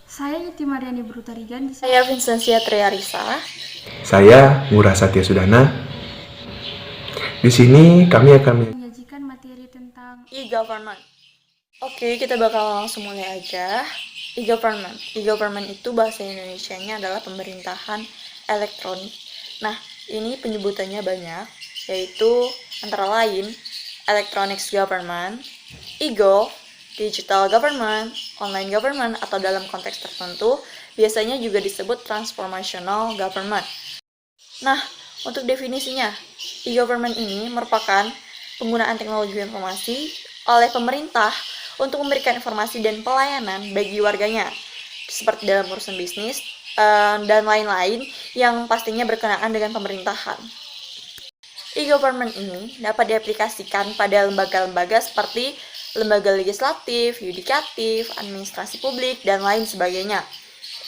Saya Yeti Mariani Brutarigan. Saya Vincentia Triarisa. Saya Ngurah Satya Sudana. Di sini kami akan menyajikan materi tentang e-government. Oke, kita bakal langsung mulai aja. E-government. E-government itu bahasa Indonesianya adalah pemerintahan elektronik. Nah, ini penyebutannya banyak, yaitu antara lain electronic government, e-gov, digital government, online government, atau dalam konteks tertentu biasanya juga disebut transformational government. Nah, untuk definisinya, e-government ini merupakan penggunaan teknologi informasi oleh pemerintah untuk memberikan informasi dan pelayanan bagi warganya, seperti dalam urusan bisnis dan lain-lain yang pastinya berkenaan dengan pemerintahan. E-government ini dapat diaplikasikan pada lembaga-lembaga seperti lembaga legislatif, yudikatif, administrasi publik, dan lain sebagainya,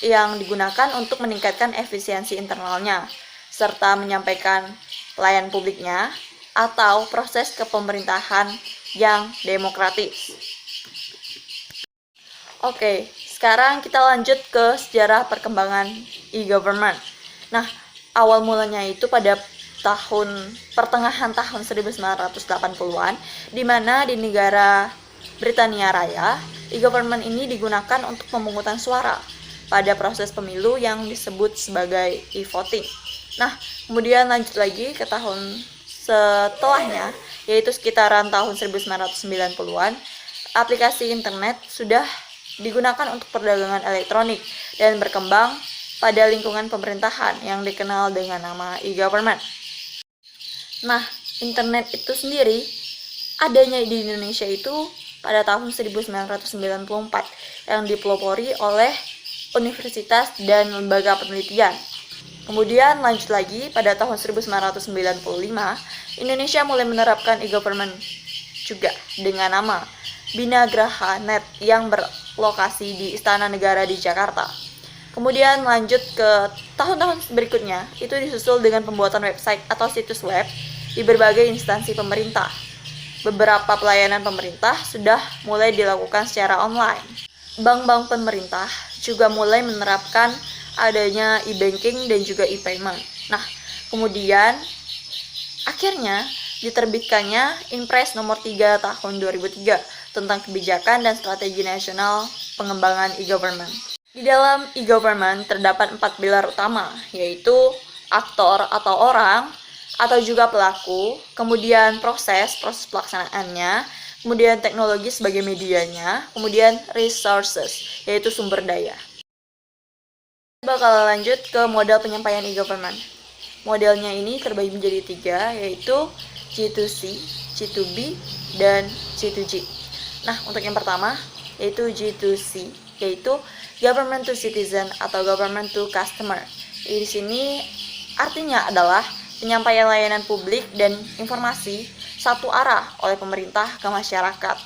yang digunakan untuk meningkatkan efisiensi internalnya, serta menyampaikan pelayanan publiknya atau proses kepemerintahan yang demokratis. Oke, sekarang kita lanjut ke sejarah perkembangan e-government. Nah, awal mulanya itu pada pertengahan tahun 1980-an, di mana di negara Britania Raya, e-government ini digunakan untuk pemungutan suara pada proses pemilu yang disebut sebagai e-voting. Nah, kemudian lanjut lagi ke tahun setelahnya, yaitu sekitaran tahun 1990-an, aplikasi internet sudah digunakan untuk perdagangan elektronik dan berkembang pada lingkungan pemerintahan yang dikenal dengan nama e-government. Nah, internet itu sendiri adanya di Indonesia itu pada tahun 1994 yang dipelopori oleh universitas dan lembaga penelitian. Kemudian lanjut lagi pada tahun 1995, Indonesia mulai menerapkan e-government juga dengan nama Binagraha Net yang berlokasi di Istana Negara di Jakarta. Kemudian lanjut ke tahun-tahun berikutnya, itu disusul dengan pembuatan website atau situs web di berbagai instansi pemerintah. Beberapa pelayanan pemerintah sudah mulai dilakukan secara online. Bank-bank pemerintah juga mulai menerapkan adanya e-banking dan juga e-payment. Nah, kemudian akhirnya diterbitkannya Impres nomor 3 tahun 2003 tentang kebijakan dan strategi nasional pengembangan e-government. Di dalam e-government terdapat 4 pilar utama, yaitu aktor atau orang, atau juga pelaku, kemudian proses pelaksanaannya, kemudian teknologi sebagai medianya, kemudian resources, yaitu sumber daya. Kita bakal lanjut ke model penyampaian e-government. Modelnya ini terbagi menjadi 3, yaitu G2C, G2B, dan G2G. Nah, untuk yang pertama, yaitu G2C, yaitu Government to Citizen atau Government to Customer. Di sini artinya adalah penyampaian layanan publik dan informasi satu arah oleh pemerintah ke masyarakat.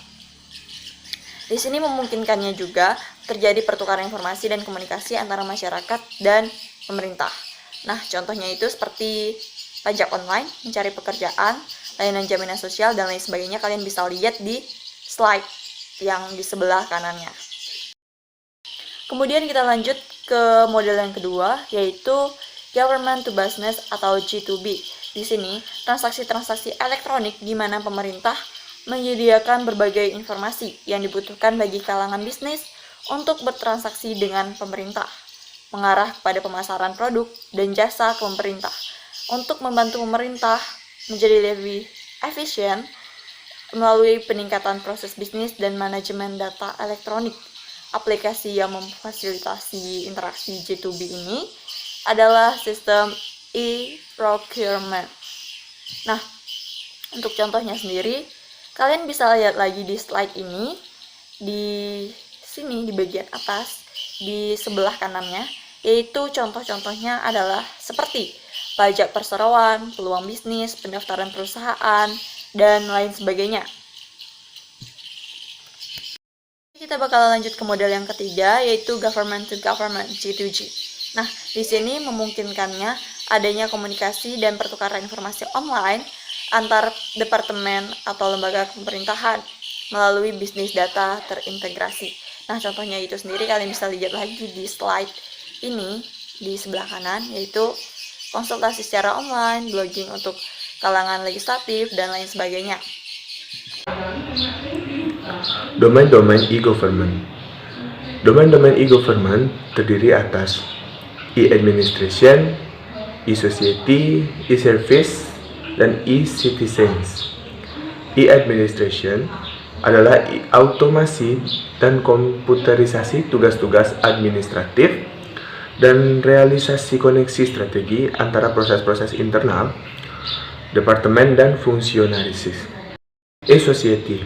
Di sini memungkinkannya juga terjadi pertukaran informasi dan komunikasi antara masyarakat dan pemerintah. Nah, contohnya itu seperti pajak online, mencari pekerjaan, layanan jaminan sosial, dan lain sebagainya. Kalian bisa lihat di slide yang di sebelah kanannya. Kemudian kita lanjut ke model yang kedua, yaitu Government to Business atau G2B. Di sini, transaksi-transaksi elektronik di mana pemerintah menyediakan berbagai informasi yang dibutuhkan bagi kalangan bisnis untuk bertransaksi dengan pemerintah, mengarah kepada pemasaran produk dan jasa ke pemerintah, untuk membantu pemerintah menjadi lebih efisien melalui peningkatan proses bisnis dan manajemen data elektronik. Aplikasi yang memfasilitasi interaksi G2B ini adalah sistem e-procurement. Nah, untuk contohnya sendiri, kalian bisa lihat lagi di slide ini, di sini di bagian atas, di sebelah kanannya, yaitu contoh-contohnya adalah seperti pajak perseroan, peluang bisnis, pendaftaran perusahaan, dan lain sebagainya. Kita bakal lanjut ke model yang ketiga, yaitu Government to Government, G2G. Nah, di sini memungkinkannya adanya komunikasi dan pertukaran informasi online antar departemen atau lembaga pemerintahan melalui bisnis data terintegrasi. Nah, contohnya itu sendiri kalian bisa lihat lagi di slide ini di sebelah kanan, yaitu konsultasi secara online, blogging untuk kalangan legislatif, dan lain sebagainya. Domain-domain e-government. Domain-domain e-government terdiri atas e-administration, e-society, e-service, dan e-citizens. E-administration adalah automasi dan komputerisasi tugas-tugas administratif dan realisasi koneksi strategi antara proses-proses internal, departemen, dan fungsionaris. E-society.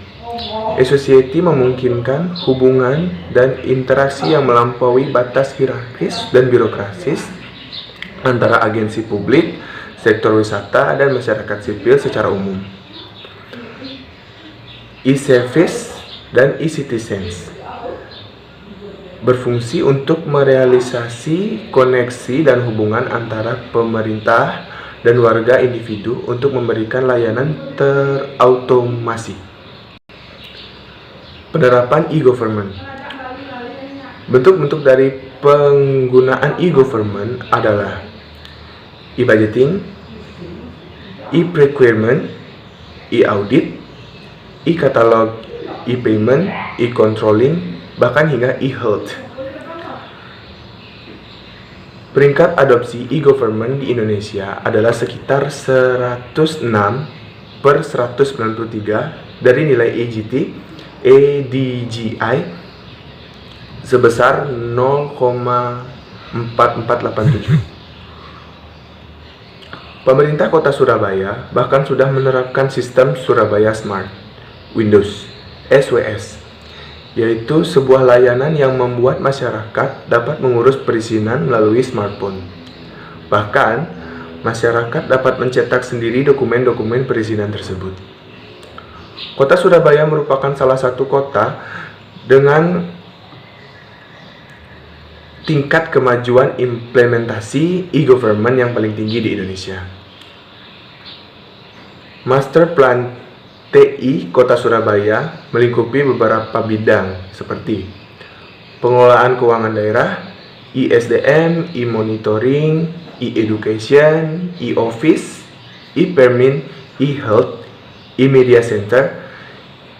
E-society memungkinkan hubungan dan interaksi yang melampaui batas hierarkis dan birokrasis antara agensi publik, sektor wisata, dan masyarakat sipil secara umum. E-service dan e-citizens berfungsi untuk merealisasi koneksi dan hubungan antara pemerintah dan warga individu untuk memberikan layanan terautomasi. Penerapan e-government. Bentuk-bentuk dari penggunaan e-government adalah e-budgeting, e-procurement, e-audit, e-katalog, e-payment, e-controlling, bahkan hingga e-health. Peringkat adopsi e-government di Indonesia adalah sekitar 106 per 193 dari nilai ADGI sebesar 0,4487. Pemerintah Kota Surabaya bahkan sudah menerapkan sistem Surabaya Smart Windows (SWS), yaitu sebuah layanan yang membuat masyarakat dapat mengurus perizinan melalui smartphone. Bahkan, masyarakat dapat mencetak sendiri dokumen-dokumen perizinan tersebut. Kota Surabaya merupakan salah satu kota dengan tingkat kemajuan implementasi e-government yang paling tinggi di Indonesia. Master Plan TI Kota Surabaya melingkupi beberapa bidang seperti pengelolaan keuangan daerah, e-SDM, e-monitoring, e-education, e-office, e-permin, e-health, e-media center,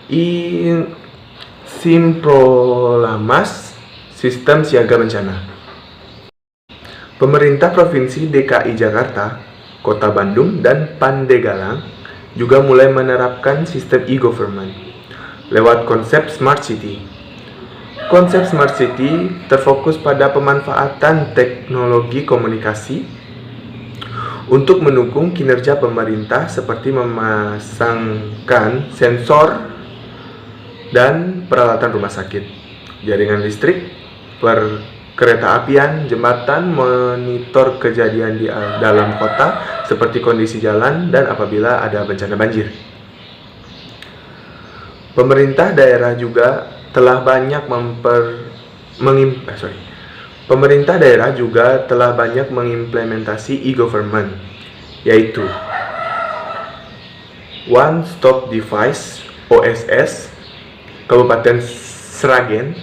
e-simprolamas, sistem siaga bencana. Pemerintah Provinsi DKI Jakarta, Kota Bandung, dan Pandeglang juga mulai menerapkan sistem e-government lewat konsep Smart City. Konsep Smart City terfokus pada pemanfaatan teknologi komunikasi untuk mendukung kinerja pemerintah seperti memasangkan sensor dan peralatan rumah sakit, jaringan listrik, perkereta apian, jembatan, monitor kejadian di dalam kota seperti kondisi jalan dan apabila ada bencana banjir. Pemerintah daerah juga telah mengimplementasi e-government, yaitu One Stop Device (OSS) Kabupaten Sragen,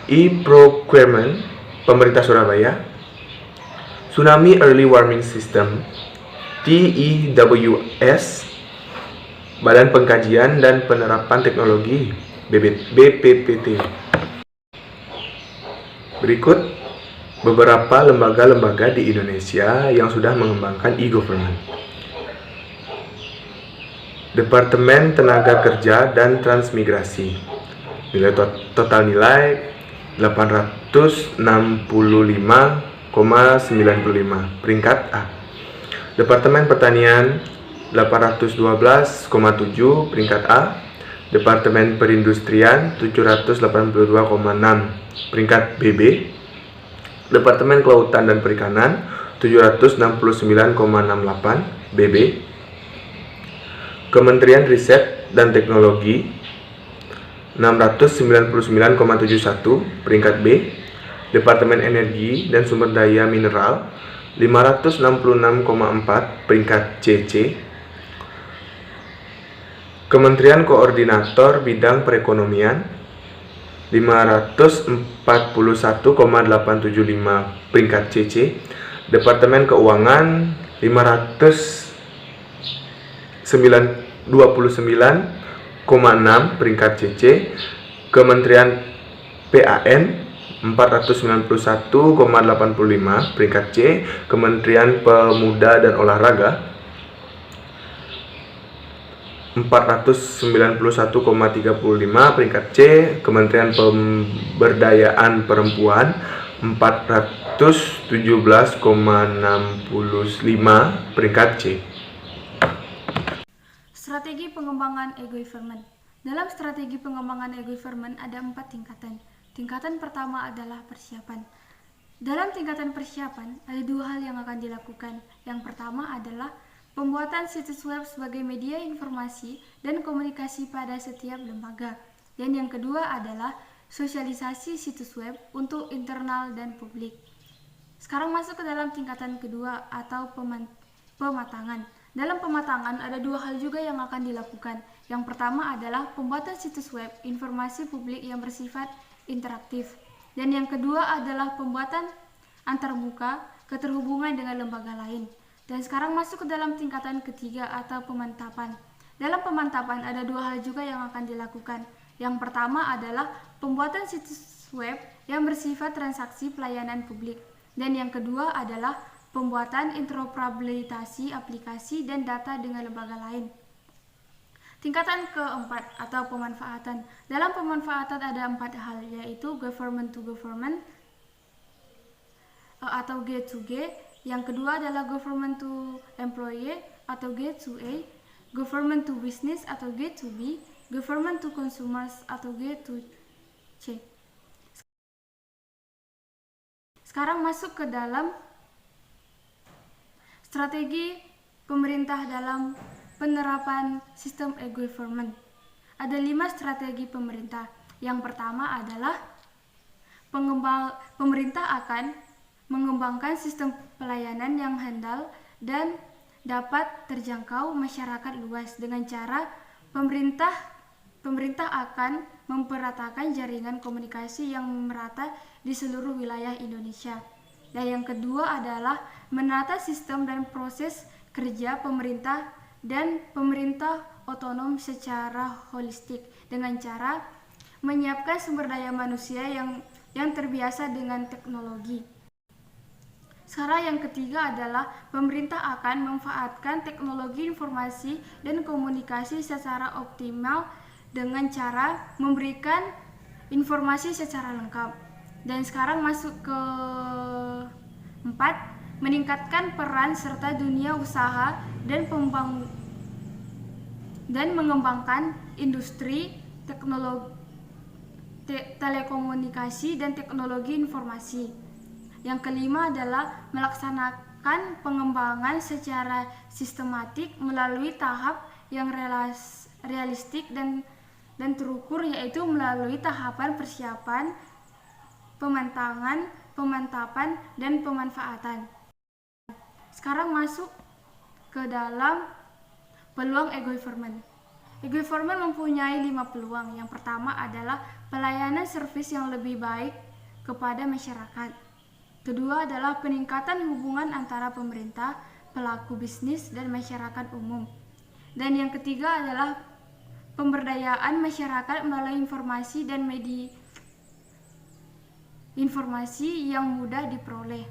e-procurement Pemerintah Surabaya, Tsunami Early Warning System TEWS Badan Pengkajian dan Penerapan Teknologi BPPT. Berikut beberapa lembaga-lembaga di Indonesia yang sudah mengembangkan e-government. Departemen Tenaga Kerja dan Transmigrasi, total nilai 865,95, peringkat A. Departemen Pertanian 812,7, peringkat A. Departemen Perindustrian 782,6, peringkat BB. Departemen Kelautan dan Perikanan 769,68, BB. Kementerian Riset dan Teknologi 699,71, peringkat B. Departemen Energi dan Sumber Daya Mineral 566,4, peringkat CC. Kementerian Koordinator Bidang Perekonomian 541,875 peringkat CC. Departemen Keuangan 529,6 peringkat CC. Kementerian PAN 491,85 peringkat C. Kementerian Pemuda dan Olahraga 491,35 peringkat C. Kementerian Pemberdayaan Perempuan 417,65 peringkat C. Strategi pengembangan e-government. Dalam strategi pengembangan e-government ada 4 tingkatan. Tingkatan pertama adalah persiapan. Dalam tingkatan persiapan ada 2 hal yang akan dilakukan. Yang pertama adalah pembuatan situs web sebagai media informasi dan komunikasi pada setiap lembaga. Dan yang kedua adalah sosialisasi situs web untuk internal dan publik. Sekarang masuk ke dalam tingkatan kedua atau pematangan. Dalam pematangan ada 2 hal juga yang akan dilakukan. Yang pertama adalah pembuatan situs web informasi publik yang bersifat interaktif. Dan yang kedua adalah pembuatan antarmuka keterhubungan dengan lembaga lain. Dan sekarang masuk ke dalam tingkatan ketiga atau pemantapan. Dalam pemantapan ada 2 hal juga yang akan dilakukan. Yang pertama adalah pembuatan situs web yang bersifat transaksi pelayanan publik. Dan yang kedua adalah pembuatan interoperabilitas aplikasi dan data dengan lembaga lain. Tingkatan keempat atau pemanfaatan. Dalam pemanfaatan ada 4 hal, yaitu government to government atau G2G. Yang kedua adalah government to employee atau G2A, government to business atau G2B, government to consumers atau G2C. Sekarang masuk ke dalam strategi pemerintah dalam penerapan sistem e-government. Ada 5 strategi pemerintah. Yang pertama adalah pemerintah akan mengembangkan sistem pelayanan yang handal dan dapat terjangkau masyarakat luas dengan cara pemerintah akan memperatakan jaringan komunikasi yang merata di seluruh wilayah Indonesia. Dan yang kedua adalah menata sistem dan proses kerja pemerintah dan pemerintah otonom secara holistik dengan cara menyiapkan sumber daya manusia yang terbiasa dengan teknologi. Sekarang yang ketiga adalah pemerintah akan memanfaatkan teknologi informasi dan komunikasi secara optimal dengan cara memberikan informasi secara lengkap. Dan sekarang masuk ke 4, meningkatkan peran serta dunia usaha dan mengembangkan industri telekomunikasi dan teknologi informasi. Yang kelima adalah melaksanakan pengembangan secara sistematik melalui tahap yang realistik dan terukur, yaitu melalui tahapan persiapan, pemantapan, dan pemanfaatan. Sekarang masuk ke dalam peluang e-government. E-government mempunyai 5 peluang. Yang pertama adalah pelayanan servis yang lebih baik kepada masyarakat. Kedua adalah peningkatan hubungan antara pemerintah, pelaku bisnis, dan masyarakat umum. Dan yang ketiga adalah pemberdayaan masyarakat melalui informasi dan media informasi yang mudah diperoleh.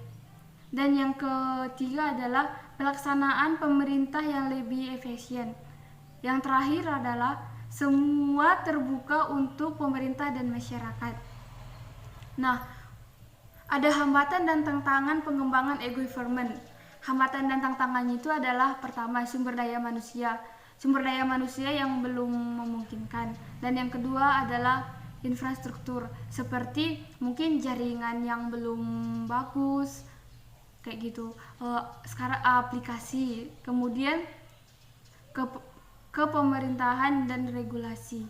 Dan yang ketiga adalah pelaksanaan pemerintah yang lebih efisien. Yang terakhir adalah semua terbuka untuk pemerintah dan masyarakat. Nah, ada hambatan dan tantangan pengembangan e-government. Hambatan dan tantangannya itu adalah pertama, sumber daya manusia yang belum memungkinkan. Dan yang kedua adalah infrastruktur, seperti mungkin jaringan yang belum bagus, kayak gitu. Sekarang aplikasi, kemudian kepemerintahan dan regulasi.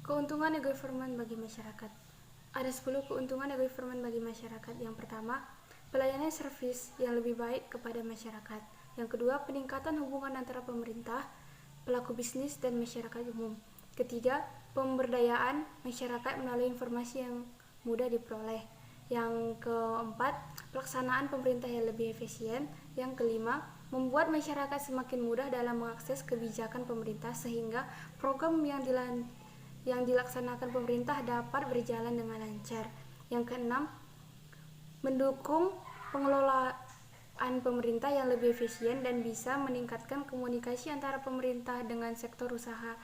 Keuntungan e-government bagi masyarakat. Ada 10 keuntungan e-government bagi masyarakat. Yang pertama, pelayanan servis yang lebih baik kepada masyarakat. Yang kedua, peningkatan hubungan antara pemerintah, pelaku bisnis dan masyarakat umum. Ketiga, pemberdayaan masyarakat melalui informasi yang mudah diperoleh. Yang keempat, pelaksanaan pemerintah yang lebih efisien. Yang kelima, membuat masyarakat semakin mudah dalam mengakses kebijakan pemerintah sehingga program yang dilaksanakan pemerintah dapat berjalan dengan lancar. Yang keenam, mendukung pengelolaan pemerintah yang lebih efisien dan bisa meningkatkan komunikasi antara pemerintah dengan sektor usaha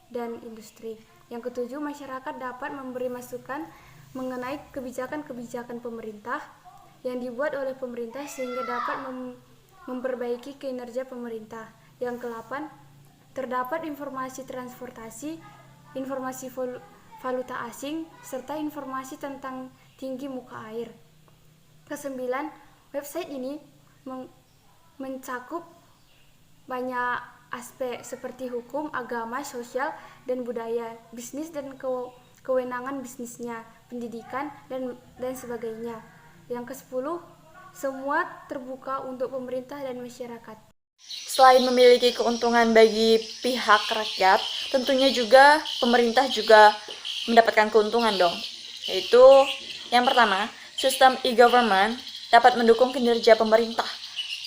dan industri. Yang ketujuh, masyarakat dapat memberi masukan mengenai kebijakan-kebijakan pemerintah yang dibuat oleh pemerintah sehingga dapat memperbaiki kinerja pemerintah. Yang kedelapan, terdapat informasi transportasi, informasi valuta asing, serta informasi tentang tinggi muka air. Kesembilan, website ini mencakup banyak aspek seperti hukum, agama, sosial, dan budaya, bisnis dan kewenangan bisnisnya, pendidikan, dan sebagainya. Yang ke-10, semua terbuka untuk pemerintah dan masyarakat. Selain memiliki keuntungan bagi pihak rakyat, tentunya juga pemerintah juga mendapatkan keuntungan dong. Yaitu yang pertama, sistem e-government dapat mendukung kinerja pemerintah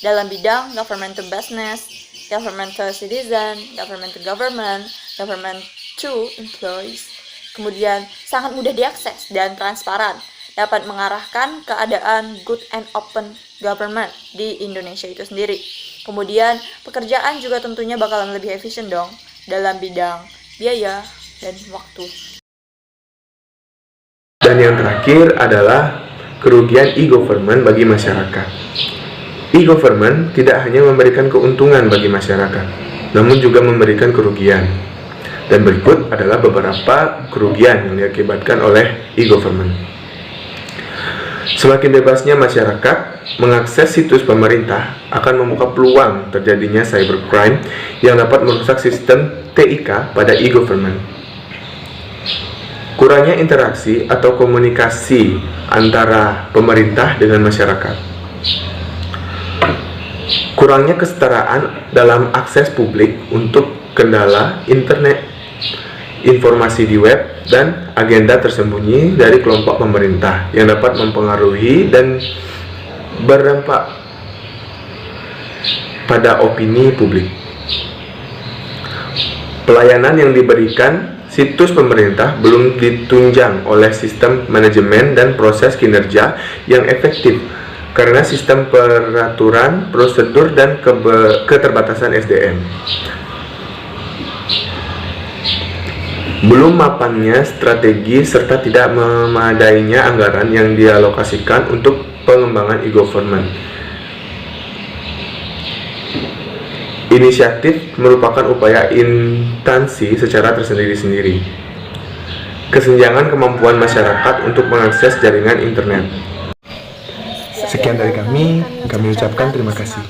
dalam bidang government to business, government to citizen, government to government, government to employees. Kemudian sangat mudah diakses dan transparan, dapat mengarahkan keadaan good and open government di Indonesia itu sendiri. Kemudian pekerjaan juga tentunya bakalan lebih efisien dong dalam bidang biaya dan waktu. Dan yang terakhir adalah kerugian e-government bagi masyarakat. E-government tidak hanya memberikan keuntungan bagi masyarakat, namun juga memberikan kerugian. Dan berikut adalah beberapa kerugian yang diakibatkan oleh e-government. Semakin bebasnya masyarakat mengakses situs pemerintah akan membuka peluang terjadinya cybercrime yang dapat merusak sistem TIK pada e-government. Kurangnya interaksi atau komunikasi antara pemerintah dengan masyarakat. Kurangnya kesetaraan dalam akses publik untuk kendala internet, informasi di web, dan agenda tersembunyi dari kelompok pemerintah yang dapat mempengaruhi dan berdampak pada opini publik. Pelayanan yang diberikan situs pemerintah belum ditunjang oleh sistem manajemen dan proses kinerja yang efektif karena sistem peraturan, prosedur, dan keterbatasan SDM. Belum mapannya strategi serta tidak memadainya anggaran yang dialokasikan untuk pengembangan e-government. Inisiatif merupakan upaya instansi secara tersendiri-sendiri. Kesenjangan kemampuan masyarakat untuk mengakses jaringan internet. Sekian dari kami ucapkan terima kasih.